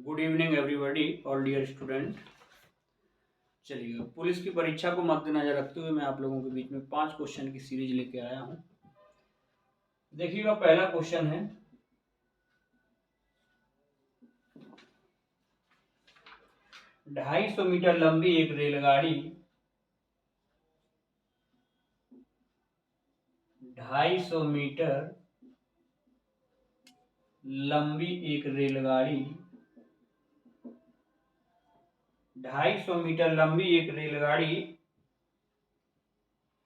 Good evening everybody all dear student. चलिए, police की परीक्षा को मद्देनजर रखते हुए मैं आप लोगों के बीच में 5 क्वेश्चन की सीरीज लेके आया हूं। देखिएगा, पहला क्वेश्चन है, ढाई सौ मीटर लंबी एक रेलगाड़ी 250 मीटर लंबी एक रेलगाड़ी 250 मीटर लंबी एक रेलगाड़ी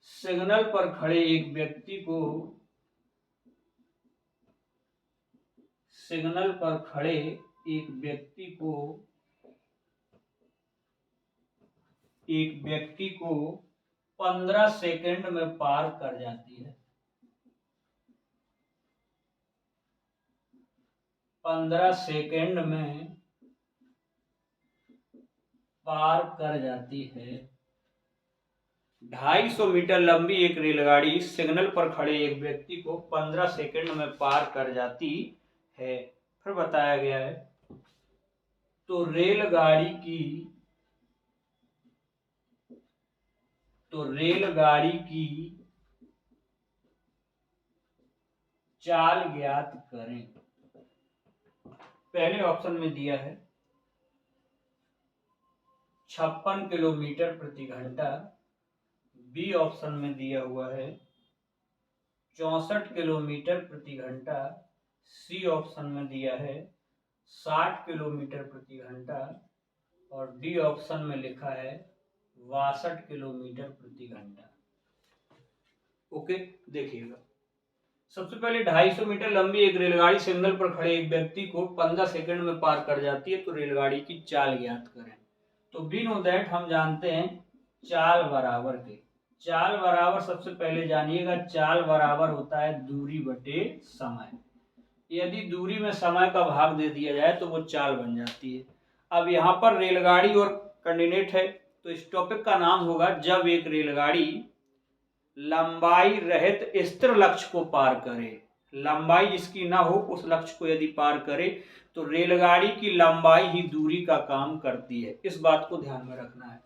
सिग्नल पर खड़े एक व्यक्ति को सिग्नल पर खड़े एक व्यक्ति को 15 सेकंड में पार कर जाती है। 15 सेकंड में पार कर जाती है। 250 मीटर लंबी एक रेलगाड़ी सिग्नल पर खड़े एक व्यक्ति को 15 सेकंड में पार कर जाती है। फिर बताया गया है, तो रेलगाड़ी की चाल ज्ञात करें। पहले ऑप्शन में दिया है 56 किलोमीटर प्रति घंटा, बी ऑप्शन में दिया हुआ है 64 किलोमीटर प्रति घंटा, सी ऑप्शन में दिया है 60 किलोमीटर प्रति घंटा और डी ऑप्शन में लिखा है 62 किलोमीटर प्रति घंटा। ओके, देखिएगा, सबसे पहले 250 मीटर लंबी एक रेलगाड़ी सिग्नल पर खड़े एक व्यक्ति को 15 सेकंड में पार कर जाती है, तो रेलगाड़ी की चाल ज्ञात करें। तो वी नो दैट, हम जानते हैं चाल बराबर के, चाल बराबर सबसे पहले जानिएगा, चाल बराबर होता है दूरी बटे समय। यदि दूरी में समय का भाग दे दिया जाए तो वो चाल बन जाती है। अब यहाँ पर रेलगाड़ी और कैंडिडेट है, तो इस टॉपिक का नाम होगा जब एक रेलगाड़ी लंबाई रहित स्थिर लक्ष्य को पार करे। लंबाई जिसकी ना हो उस लक्ष्य को यदि पार करे तो रेलगाड़ी की लंबाई ही दूरी का काम करती है। इस बात को ध्यान में रखना है।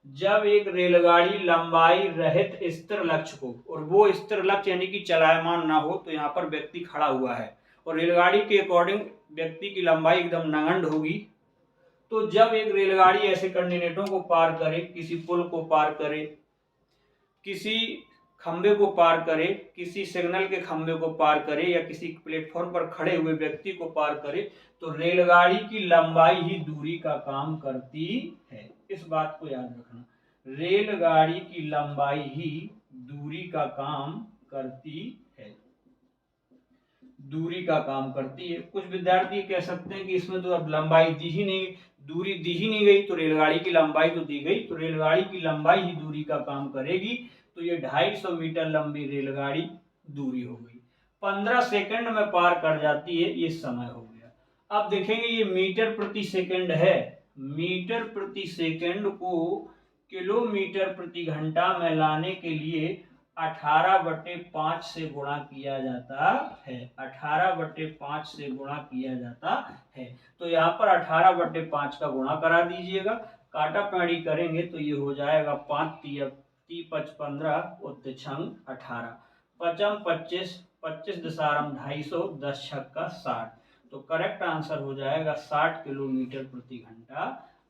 जब एक रेलगाड़ी लंबाई रहित स्थिर लक्ष्य को, और वो स्थिर लक्ष्य यानी कि चलायमान ना हो, तो यहाँ पर व्यक्ति खड़ा हुआ है और रेलगाड़ी के अकॉर्डिंग व्यक्ति की लंबाई एकदम नगण्य होगी। तो जब एक रेलगाड़ी ऐसे कंडिनेटों को पार करे, किसी पुल को पार करे, किसी खंबे को पार करे, किसी सिग्नल के खंबे को पार करे या किसी प्लेटफॉर्म पर खड़े हुए व्यक्ति को पार करे, तो रेलगाड़ी की लंबाई ही दूरी का काम करती है। इस बात को याद रखना, रेलगाड़ी की लंबाई ही दूरी का काम करती है, दूरी का काम करती है। कुछ विद्यार्थी कह सकते हैं कि इसमें तो अब लंबाई दी ही नहीं, दूरी दी ही नहीं गई, तो रेलगाड़ी की लंबाई तो दी गई, तो रेलगाड़ी की लंबाई ही दूरी का काम करेगी। तो ये 250 मीटर लंबी रेलगाड़ी दूरी हो गई, 15 सेकंड में पार कर जाती है, ये समय हो गया। अब देखेंगे ये मीटर प्रति सेकंड है, मीटर प्रति सेकंड को किलोमीटर प्रति घंटा में लाने के लिए 18/5 से गुणा किया जाता है, 18/5 से गुणा किया जाता है। तो यहाँ पर 18/5 का गुणा करा दीजिएगा, काटा पैड़ी करेंगे तो ये हो जाएगा 5 × 15 उत्तर 18, 5 25, 25 दशारम 250, 10 छक्का 60। तो करेक्ट आंसर हो जाएगा 60 किलोमीटर प्रति घंटा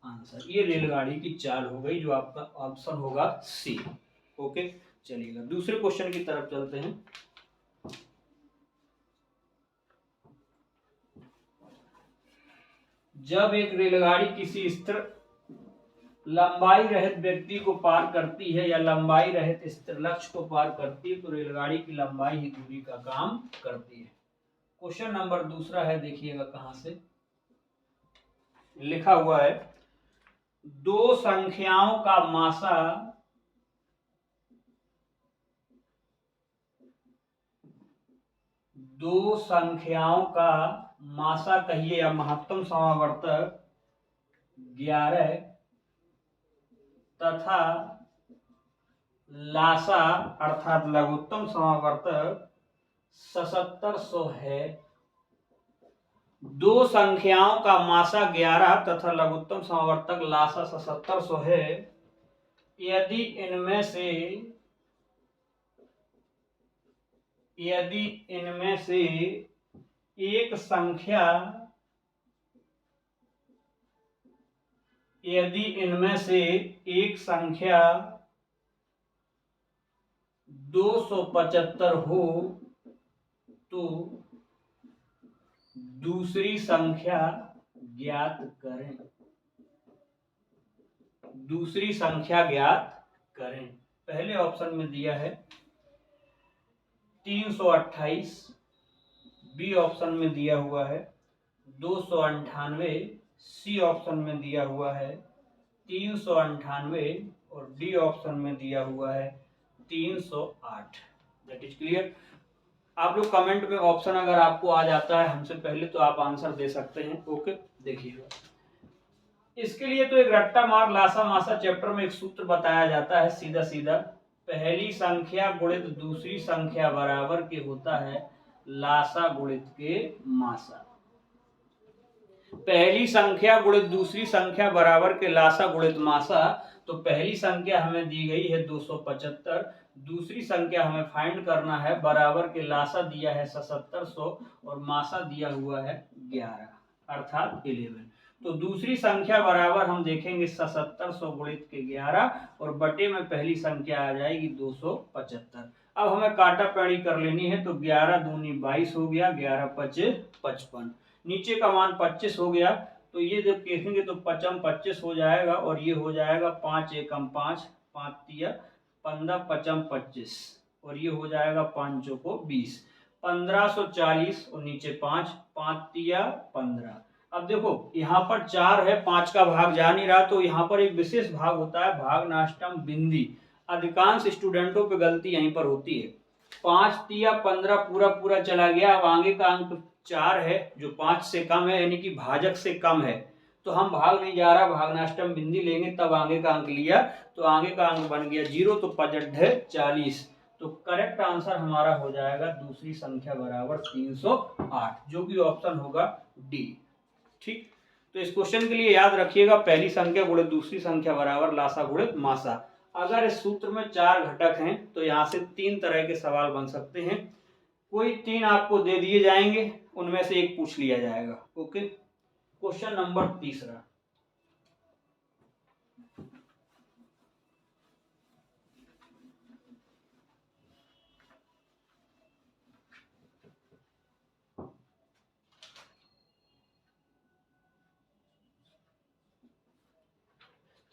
आंसर। ये रेलगाड़ी की चाल हो गई, जो आपका ऑप्शन होगा सी। ओके, चलिएगा दूसरे क्वेश्चन की तरफ चलते हैं। जब एक रेलगाड़ी किसी स्थिर लंबाई रहित व्यक्ति को पार करती है या लंबाई रहित स्थिर लक्ष्य को पार करती है, तो रेलगाड़ी की लंबाई ही दूरी का काम करती है। क्वेश्चन नंबर दूसरा है, देखिएगा कहां से लिखा हुआ है, दो संख्याओं का मासा कहिए या महत्तम समावर्तक 11 तथा लासा अर्थात लघुत्तम समावर्तक 7700 है, दो संख्याओं का मासा 11 तथा लघुत्तम समावर्तक लासा 7700 है। यदि इनमें से एक संख्या यदि इनमें से एक संख्या 275 हो तो दूसरी संख्या ज्ञात करें। दूसरी संख्या ज्ञात करें। पहले ऑप्शन में दिया है 328, बी ऑप्शन में दिया हुआ है 298, सी ऑप्शन में दिया हुआ है 398 और डी ऑप्शन में दिया हुआ है 308। That is clear. आप लोग कमेंट में ऑप्शन अगर आपको आ जाता है हमसे पहले तो आप आंसर दे सकते हैं। ओके, देखिएगा इसके लिए तो एक रट्टा मार लासा मासा चैप्टर में एक सूत्र बताया जाता है, सीधा सीधा पहली संख्या गुणित दूसरी संख्या बराबर के होता है लासा गुणित के मासा। पहली संख्या गुणित दूसरी संख्या बराबर के लासा गुणित मासा। तो पहली संख्या हमें दी गई है 275, दूसरी संख्या हमें फाइंड करना है, बराबर के लासा दिया है 7700 और मासा दिया हुआ है 11 अर्थात 11। तो दूसरी संख्या बराबर हम देखेंगे 7700 गुणित के 11 और बटे में पहली संख्या आ जाएगी 275। अब हमें काटा पैड़ी कर लेनी है, तो 11 दूनी 22 हो गया, 11 पचे 55, नीचे का मान 25 हो गया। तो ये जब देखेंगे तो 55 25 हो जाएगा और ये हो जाएगा 5 एकम 5, 5 तिया 15, 55 25 और ये हो जाएगा 5 को 20, 1540 और नीचे 5, 5 तिया 15। अब देखो यहाँ पर 4 है, 5 का भाग जा नहीं रहा, तो यहाँ पर एक विशेष भाग होता है भाग नाष्टम बिंदी। अधिकांश स्टूडेंटों पे गलती यहीं पर होती है। 5 तिया 15 पूरा पूरा चला गया, अब आगे का अंक 4 है जो 5 से कम है, यानी कि भाजक से कम है, तो हम भाग नहीं जा रहा, भागनाष्टम बिंदी लेंगे तब आगे का अंक लिया, तो आगे का अंक बन गया 0, तो 5 40। तो करेक्ट आंसर हमारा हो जाएगा दूसरी संख्या बराबर 308, जो कि ऑप्शन होगा डी। ठीक, तो इस क्वेश्चन के लिए याद रखिएगा पहली संख्या गुणित दूसरी संख्या बराबर लासा गुणित मासा। अगर इस सूत्र में 4 घटक हैं तो यहाँ से 3 तरह के सवाल बन सकते हैं, कोई 3 आपको दे दिए जाएंगे, उनमें से एक पूछ लिया जाएगा। ओके, क्वेश्चन नंबर तीसरा,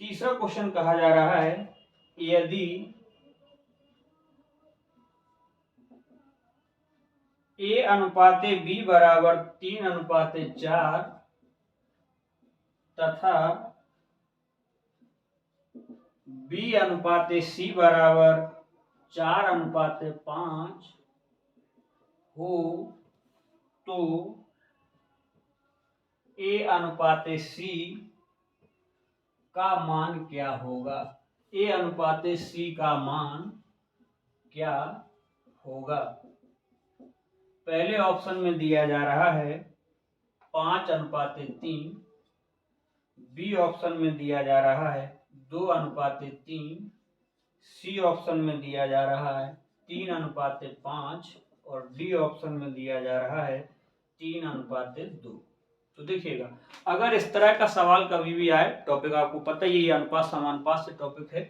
तीसरा क्वेश्चन कहा जा रहा है यदि A अनुपाते B बराबर 3:4 तथा B अनुपाते C बराबर 4:5 हो तो A अनुपाते C का मान क्या होगा। A अनुपाते C का मान क्या होगा। पहले ऑप्शन में दिया जा रहा है 5:3, बी ऑप्शन में दिया जा रहा है 2:3, सी ऑप्शन में दिया जा रहा है 3:5 और डी ऑप्शन में दिया जा रहा है 3:2। तो देखिएगा अगर इस तरह का सवाल कभी भी आए, टॉपिक आपको पता ही है अनुपात समानुपात से टॉपिक है,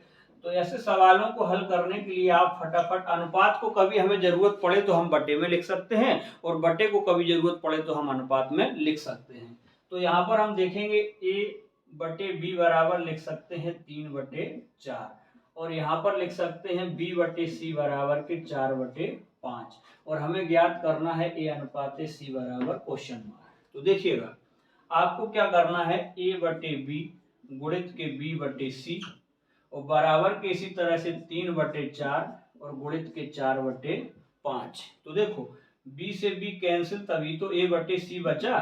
तो ऐसे सवालों को हल करने के लिए आप फटाफट अनुपात को कभी हमें जरूरत पड़े तो हम बटे में लिख सकते हैं और बटे को कभी जरूरत पड़े तो हम अनुपात में लिख सकते हैं। तो यहाँ पर हम देखेंगे A/B बराबर लिख सकते हैं 3/4 और यहाँ पर लिख सकते हैं B/C बराबर के 4/5 और हमें ज्ञात करना है A अनुपात C बराबर क्वेश्चन मार्क। तो देखिएगा आपको क्या करना है, A/B गुणित के B/C और बराबर के इसी तरह से 3/4 और गुणित के 4/5। तो देखो B से B कैंसिल तभी तो A/C बचा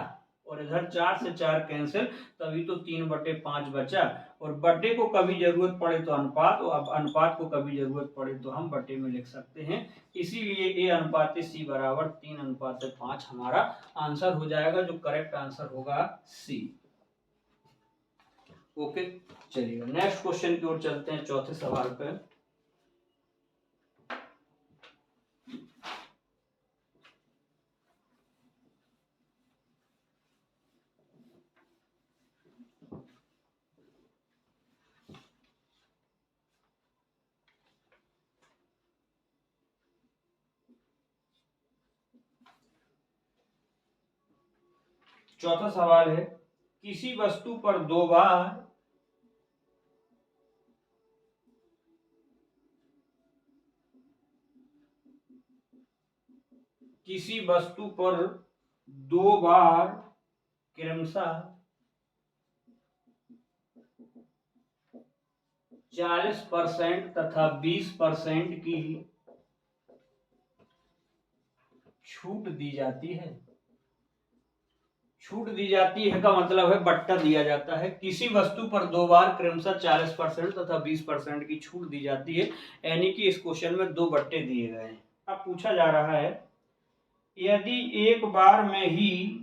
और इधर 4 से 4 कैंसिल तभी तो 3/5 बचा और बटे को कभी जरूरत पड़े तो अनुपात, और अब अनुपात को कभी जरूरत पड़े तो हम बटे में लिख सकते हैं। इसीलिए ए अनुपात सी बराबर 3:5 हमारा आंसर हो जाएगा, जो करेक्ट आंसर होगा सी। ओके, चलिए नेक्स्ट क्वेश्चन की ओर चलते हैं, चौथे सवाल पे। चौथा सवाल है, किसी वस्तु पर दो बार क्रमशः 40% तथा 20% की छूट दी जाती है। छूट दी जाती है का मतलब है बट्टा दिया जाता है। किसी वस्तु पर दो बार क्रमशः 40% तथा 20% की छूट दी जाती है, यानी कि इस क्वेश्चन में दो बट्टे दिए गए हैं। अब पूछा जा रहा है, यदि एक बार में ही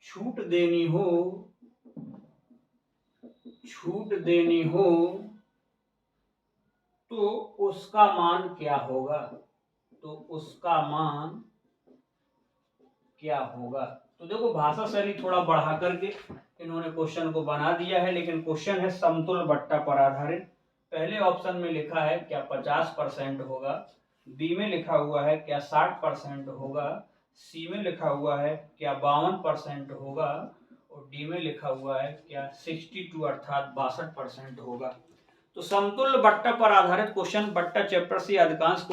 छूट देनी हो तो उसका मान क्या होगा? तो देखो, भाषा शैली थोड़ा बढ़ा करके इन्होंने क्वेश्चन को बना दिया है, लेकिन क्वेश्चन है समतुल्य बट्टा पर आधारित। पहले ऑप्शन में लिखा है क्या 50% होगा, बी में लिखा हुआ है क्या 60% होगा, सी में लिखा हुआ है क्या 52% होगा, और डी में लिखा हुआ है क्या 62 अर्थात 62% होगा। तो समतुल्य बट्टा पर आधारित क्वेश्चन बट्टा चैप्टर से अधिकांश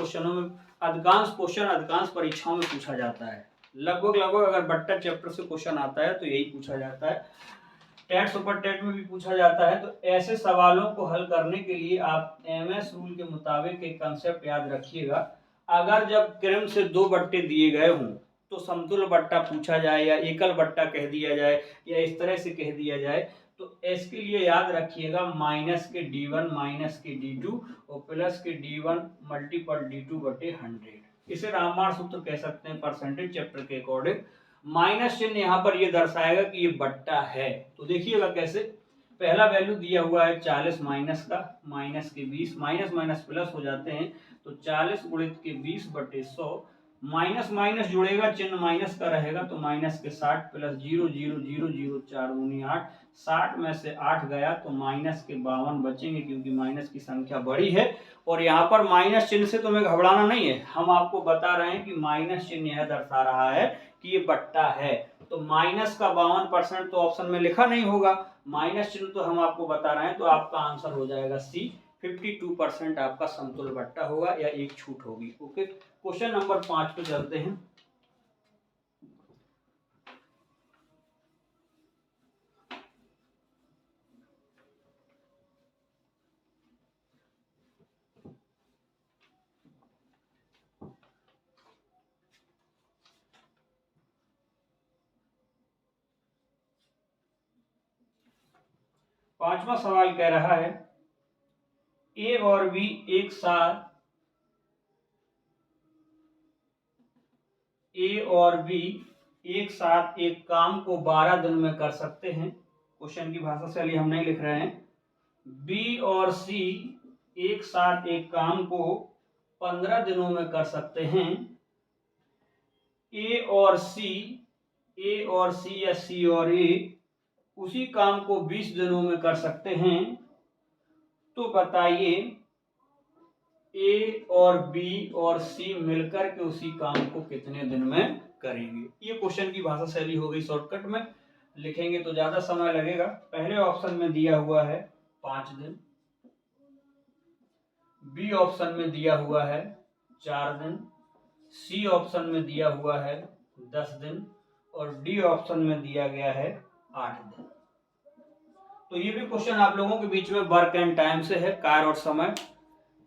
परीक्षाओं में पूछा जाता है। लगभग अगर बट्टा चैप्टर से क्वेश्चन आता है तो यही पूछा जाता है। टेट सुपर टेट में भी पूछा जाता है। तो ऐसे सवालों को हल करने के लिए आप एमएस रूल के मुताबिक एक कंसेप्ट याद रखिएगा। अगर जब क्रम से दो बट्टे दिए गए हों तो समतुल्य बट्टा पूछा जाए या एकल बट्टा कह दिया जाए या इस तरह से कह दिया जाए, तो इसके लिए याद रखिएगा माइनस के d1 माइनस के d2 और प्लस के d1 मल्टीपल d2 बटे 100। इसे रामबाण सूत्र कह सकते हैं परसेंटेज चैप्टर के अकॉर्डिंग। माइनस चिन्ह यहाँ पर ये दर्शाएगा कि ये बट्टा है। तो देखिएगा कैसे, पहला वैल्यू दिया हुआ है 40 माइनस का, माइनस के 20, माइनस माइनस प्लस हो जाते हैं, तो 40 गुणित के 20 बटे 100, माइनस माइनस जुड़ेगा, चिन्ह माइनस का रहेगा, तो माइनस के 60 प्लस 0 0 0 0 4 दूनी 8, 60 में से 8 गया तो माइनस के 52 बचेंगे, क्योंकि माइनस की संख्या बड़ी है। और यहाँ पर माइनस चिन्ह से तुम्हें घबराना नहीं है, हम आपको बता रहे हैं कि माइनस चिन्ह यह दर्शा रहा है कि ये बट्टा है। तो माइनस का 52% तो ऑप्शन में लिखा नहीं होगा, माइनस चिन्ह तो हम आपको बता रहे हैं, तो आपका आंसर हो जाएगा सी, 52% आपका समतुल्य बट्टा होगा या एक छूट होगी। ओके, क्वेश्चन नंबर 5 पे चलते हैं। पांचवा सवाल कह रहा है, ए और बी एक साथ एक काम को 12 दिन में कर सकते हैं। क्वेश्चन की भाषा शैली हम नहीं लिख रहे हैं। बी और सी एक साथ एक काम को 15 दिनों में कर सकते हैं। ए और सी या सी और ए उसी काम को 20 दिनों में कर सकते हैं। तो बताइए ए और बी और सी मिलकर के उसी काम को कितने दिन में करेंगे। ये क्वेश्चन की भाषा शैली हो गई, शॉर्टकट में लिखेंगे तो ज्यादा समय लगेगा। पहले ऑप्शन में दिया हुआ है 5 दिन, बी ऑप्शन में दिया हुआ है 4 दिन, सी ऑप्शन में दिया हुआ है 10 दिन और डी ऑप्शन में दिया गया है 8 दिन। तो ये भी क्वेश्चन आप लोगों के बीच में वर्क एंड टाइम से है, कार्य और समय।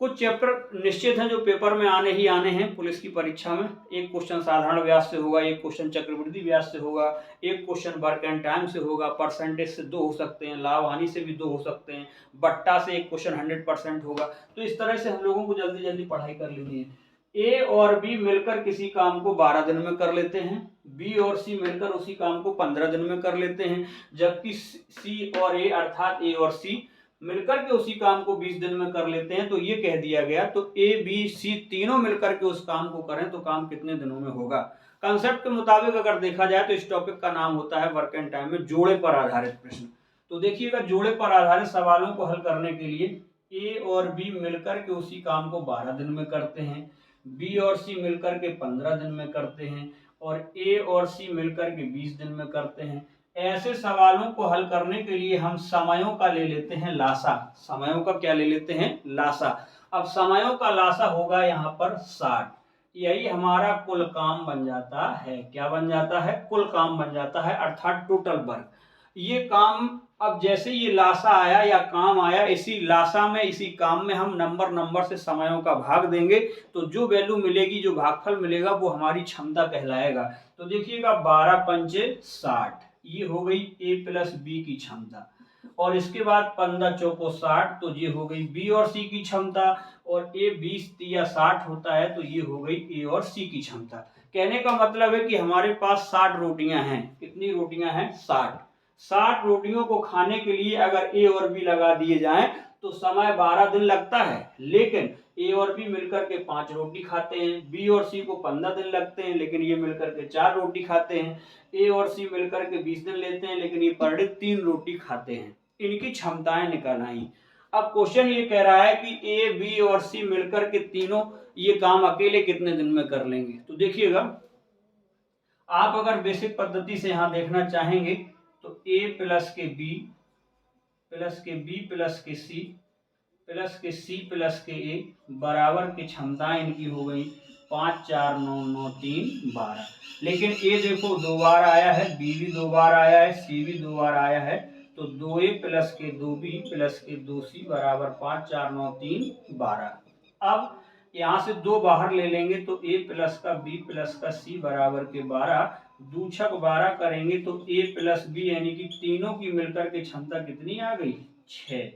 कुछ चैप्टर निश्चित हैं जो पेपर में आने ही आने हैं पुलिस की परीक्षा में। एक क्वेश्चन साधारण व्यास से होगा, एक क्वेश्चन चक्रवृद्धि व्यास से होगा, एक क्वेश्चन वर्क एंड टाइम से होगा, परसेंटेज से 2 हो सकते हैं, लाभ हानि से भी 2 हो सकते हैं, बट्टा से एक क्वेश्चन 100% होगा। तो इस तरह से हम लोगों को जल्दी जल्दी पढ़ाई कर लेनी है। ए और बी मिलकर किसी काम को 12 दिन में कर लेते हैं, बी और सी मिलकर उसी काम को 15 दिन में कर लेते हैं, जबकि सी और ए अर्थात ए और सी मिलकर के उसी काम को 20 दिन में कर लेते हैं। तो ये कह दिया गया, तो ए बी सी तीनों मिलकर के उस काम को करें तो काम कितने दिनों में होगा। कंसेप्ट के मुताबिक अगर देखा जाए तो इस टॉपिक का नाम होता है वर्क एंड टाइम में जोड़े पर आधारित प्रश्न। तो देखिएगा, जोड़े पर आधारित सवालों को हल करने के लिए ए और बी मिलकर के उसी काम को 12 दिन में करते हैं, बी और सी मिलकर के 15 दिन में करते हैं, और ए और सी मिलकर के 20 दिन में करते हैं। ऐसे सवालों को हल करने के लिए हम समयों का ले लेते हैं लासा। समयों का क्या ले लेते हैं? लासा। अब समयों का लासा होगा यहाँ पर 60। यही हमारा कुल काम बन जाता है। क्या बन जाता है? कुल काम बन जाता है, अर्थात टोटल वर्क। ये काम, अब जैसे ये लासा आया या काम आया, इसी लासा में, इसी काम में हम नंबर से समयों का भाग देंगे तो जो वैल्यू मिलेगी, जो भागफल मिलेगा, वो हमारी क्षमता कहलाएगा। तो देखिएगा 12 पंचे 60, ये हो गई ए प्लस बी की क्षमता, और इसके बाद 15 चौको 60, तो ये हो गई बी और सी की क्षमता, और ए 20 या 60 होता है तो ये हो गई ए और सी की क्षमता। कहने का मतलब है कि हमारे पास 60 रोटियां हैं। कितनी रोटियां हैं? 60 रोटियों को खाने के लिए अगर ए और बी लगा दिए जाएं तो समय 12 दिन लगता है, लेकिन ए और बी मिलकर के 5 रोटी खाते हैं, बी और सी को 15 दिन लगते हैं, लेकिन ये मिलकर के 4 रोटी खाते हैं, ए और सी मिलकर के 20 दिन लेते हैं, लेकिन ये पर डे 3 रोटी खाते हैं। इनकी क्षमताएं निकल आई। अब क्वेश्चन ये कह रहा है कि ए बी और सी मिलकर के तीनों ये काम अकेले कितने दिन में कर लेंगे। तो देखिएगा, आप अगर बेसिक पद्धति से यहाँ देखना चाहेंगे तो ए प्लस के बी प्लस के बी प्लस के सी प्लस के सी प्लस के ए बराबर की क्षमताएं इनकी हो गई 5 4 9 9 3 12। लेकिन ए देखो 2 बार आया है, बी भी 2 बार आया है, सी भी 2 बार आया है, तो 2a प्लस के 2b प्लस के 2c बराबर 5 4 9 3 12। अब यहाँ से 2 बाहर ले लेंगे तो a प्लस का b प्लस का c बराबर के 12, 2 छक 12 करेंगे तो a प्लस b यानी कि तीनों की मिलकर के क्षमता कितनी आ गई? 6।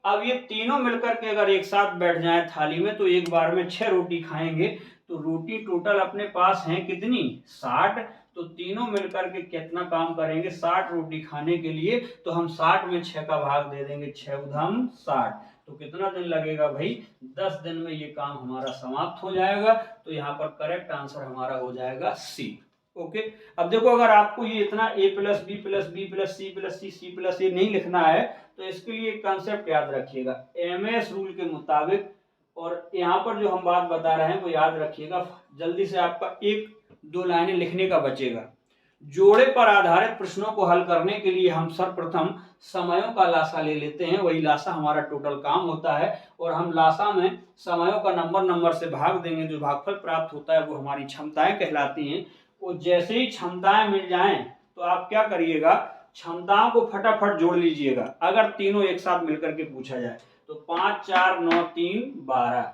अब ये तीनों मिलकर के अगर एक साथ बैठ जाएं थाली में तो एक बार में 6 रोटी खाएंगे, तो रोटी टोटल अपने पास है कितनी? 60। तो तीनों मिलकर के कितना काम करेंगे? 60 रोटी खाने के लिए। तो हम 60 में 6 का भाग दे देंगे, 6 उधम 60। तो कितना दिन लगेगा भाई? 10 दिन में ये काम हमारा समाप्त हो जाएगा। तो यहाँ पर करेक्ट आंसर हमारा हो जाएगा सी। ओके। अब देखो, अगर आपको ये इतना a plus B plus B plus C plus C C plus A नहीं लिखना है तो इसके लिए एक कंसेप्ट याद रखिएगा, एमएस रूल के मुताबिक, और यहाँ पर जो हम बात बता रहे हैं वो याद रखिएगा। जल्दी से आपका 1-2 लाइनें लिखने का बचेगा। जोड़े पर आधारित प्रश्नों को हल करने के लिए हम सर्वप्रथम समयों का लासा ले लेते हैं। वही लासा हमारा टोटल काम होता है, और हम लासा में समयों का नंबर से भाग देंगे। जो भागफल प्राप्त होता है वो हमारी क्षमताएं कहलाती हैं। और जैसे ही क्षमताएं मिल जाएं तो आप क्या करिएगा? क्षमताओं को फटाफट जोड़ लीजिएगा। अगर तीनों एक साथ मिलकर के पूछा जाए तो 5 4 9 3 12।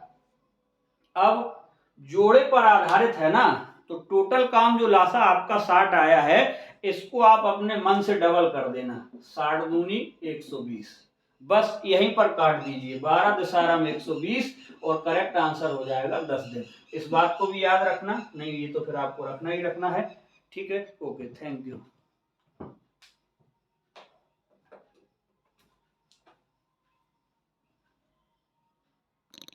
अब जोड़े पर आधारित है ना, तो टोटल काम जो लासा आपका 60 आया है, इसको आप अपने मन से डबल कर देना, 60 दूनी 120। बस यहीं पर काट दीजिए, 12 दशहरा में 120, और करेक्ट आंसर हो जाएगा 10 दिन। इस बात को भी याद रखना, नहीं ये तो फिर आपको रखना ही रखना है। ठीक है, ओके, थैंक यू।